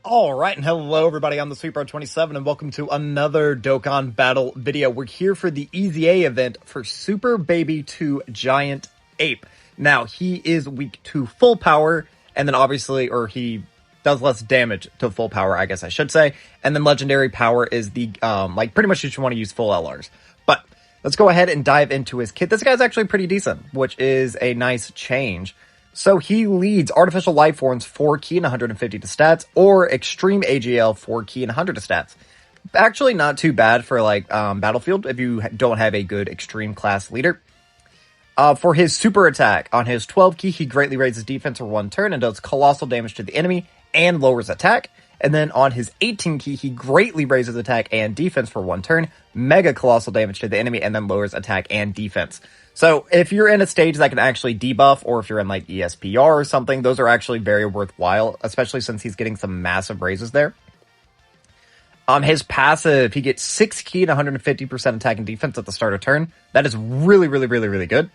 Alright, and hello everybody, I'm the Sweeper27 and welcome to another Dokkan Battle video. We're here for the EZA event for Super Baby 2 Giant Ape. Now, he is weak to full power, and then obviously, or he does less damage to full power, I guess I should say. And then legendary power is the, pretty much you should want to use full LRs. But, let's go ahead and dive into his kit. This guy's actually pretty decent, which is a nice change. So he leads Artificial Life Forms 4 key and 150 to stats, or Extreme AGL 4 key and 100 to stats. Actually not too bad for Battlefield if you don't have a good Extreme class leader. For his super attack, on his 12 key, he greatly raises defense for 1 turn and does colossal damage to the enemy and lowers attack. And then on his 18 key, he greatly raises attack and defense for 1 turn, mega colossal damage to the enemy, and then lowers attack and defense. So if you're in a stage that can actually debuff, or if you're in like ESPR or something, those are actually very worthwhile, especially since he's getting some massive raises there. His passive, he gets 6 key and 150% attack and defense at the start of turn. That is really good.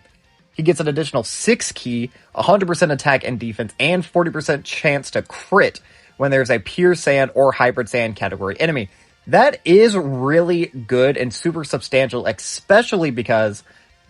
He gets an additional 6 key, 100% attack and defense, and 40% chance to crit when there's a pure sand or hybrid sand category enemy. That is really good and super substantial, especially because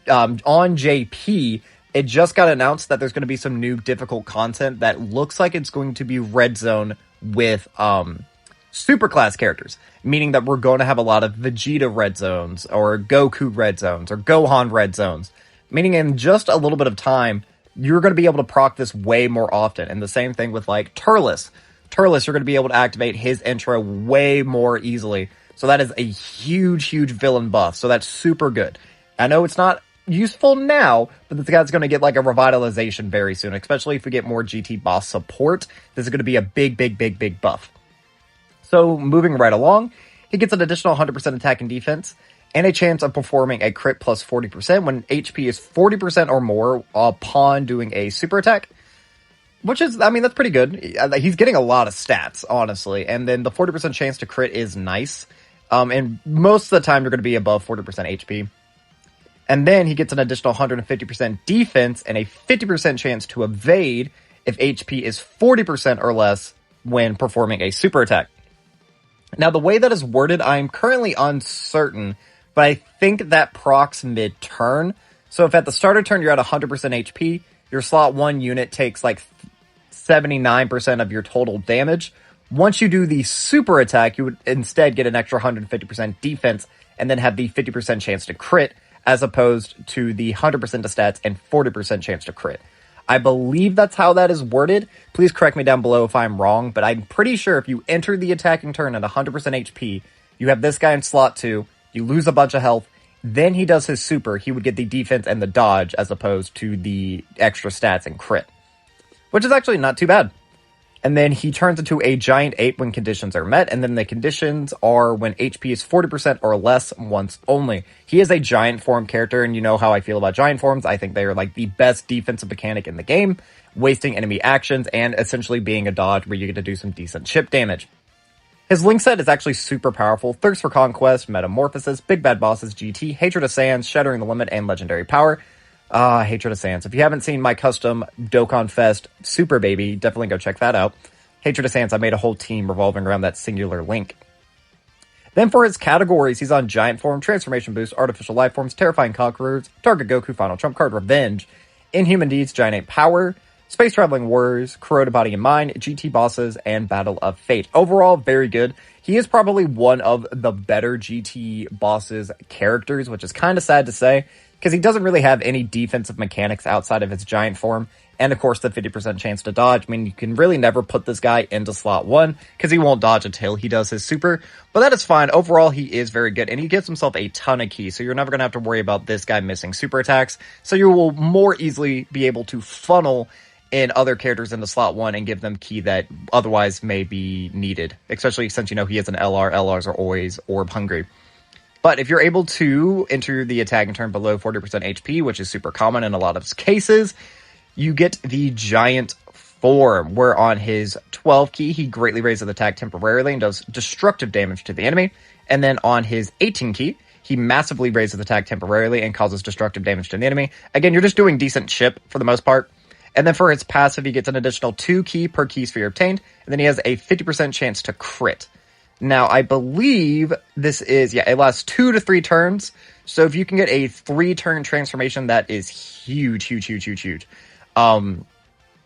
on JP, it just got announced that there's going to be some new difficult content that looks like it's going to be red zone with superclass characters, meaning that we're going to have a lot of Vegeta red zones, or Goku red zones, or Gohan red zones, meaning in just a little bit of time, you're going to be able to proc this way more often. And the same thing with like Turles. Turles, you're going to be able to activate his intro way more easily. So that is a huge villain buff. So that's super good. I know it's not useful now, but this guy's going to get like a revitalization very soon, especially if we get more GT boss support. This is going to be a big buff. So moving right along, he gets an additional 100% attack and defense, and a chance of performing a crit plus 40% when HP is 40% or more upon doing a super attack. Which is, I mean, that's pretty good. He's getting a lot of stats, honestly. And then the 40% chance to crit is nice. And most of the time, you're going to be above 40% HP. And then he gets an additional 150% defense and a 50% chance to evade if HP is 40% or less when performing a super attack. Now, the way that is worded, I'm currently uncertain, but I think that procs mid-turn. So if at the start of turn you're at 100% HP, your slot 1 unit takes like 79% of your total damage. Once you do the super attack, you would instead get an extra 150% defense and then have the 50% chance to crit, as opposed to the 100% to stats and 40% chance to crit. I believe that's how that is worded. Please correct me down below if I'm wrong, but I'm pretty sure if you enter the attacking turn at 100% HP, you have this guy in slot 2, you lose a bunch of health, then he does his super, he would get the defense and the dodge as opposed to the extra stats and crit. Which is actually not too bad. And then he turns into a giant ape when conditions are met, and then the conditions are when HP is 40% or less once only. He is a giant form character, and you know how I feel about giant forms. I think they are like the best defensive mechanic in the game, wasting enemy actions and essentially being a dodge where you get to do some decent chip damage. His link set is actually super powerful. Thirst for Conquest, Metamorphosis, Big Bad Bosses, GT, Hatred of Sands, Shattering the Limit, and Legendary Power. Hatred of Sands. If you haven't seen my custom Dokkan Fest Super Baby, definitely go check that out. Hatred of Sands, I made a whole team revolving around that singular link. Then for his categories, he's on Giant Form, Transformation Boost, Artificial Life Forms, Terrifying Conquerors, Target Goku, Final Trump Card, Revenge, Inhuman Deeds, Giant Ape Power, Space Traveling Warriors, Corroded Body and Mind, GT Bosses, and Battle of Fate. Overall, very good. He is probably one of the better GT Bosses characters, which is kind of sad to say, because he doesn't really have any defensive mechanics outside of his giant form, and of course the 50% chance to dodge. I mean, you can really never put this guy into slot 1, because he won't dodge until he does his super, but that is fine. Overall, he is very good, and he gives himself a ton of keys, so you're never going to have to worry about this guy missing super attacks, so you will more easily be able to funnel in other characters into slot 1 and give them key that otherwise may be needed, especially since you know he is an LR. LRs are always orb hungry. But if you're able to enter the attacking turn below 40% HP, which is super common in a lot of cases, you get the giant form, where on his 12 key, he greatly raises attack temporarily and does destructive damage to the enemy. And then on his 18 key, he massively raises attack temporarily and causes destructive damage to the enemy. Again, you're just doing decent chip for the most part. And then for his passive, he gets an additional 2 ki per ki sphere obtained, and then he has a 50% chance to crit. Now, I believe this is, it lasts 2 to 3 turns, so if you can get a 3-turn transformation, that is huge, huge, huge, huge, huge.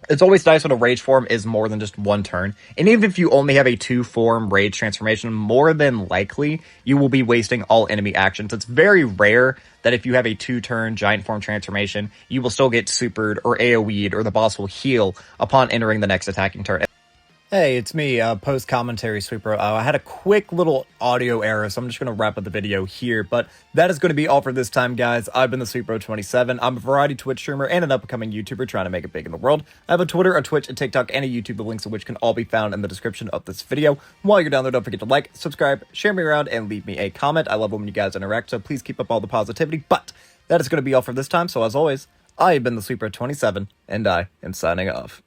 It's always nice when a rage form is more than just 1 turn. And even if you only have a 2-form rage transformation, more than likely, you will be wasting all enemy actions. It's very rare that if you have a 2-turn giant form transformation, you will still get supered or AoE'd or the boss will heal upon entering the next attacking turn. Hey, it's me, post-commentary sweeper. I had a quick little audio error, so I'm just going to wrap up the video here, but that is going to be all for this time, guys. I've been the Sweeper27. I'm a variety Twitch streamer and an up-and-coming YouTuber trying to make it big in the world. I have a Twitter, a Twitch, a TikTok, and a YouTube, the links of which can all be found in the description of this video. While you're down there, don't forget to like, subscribe, share me around, and leave me a comment. I love when you guys interact, so please keep up all the positivity, but that is going to be all for this time, so as always, I have been the Sweeper27, and I am signing off.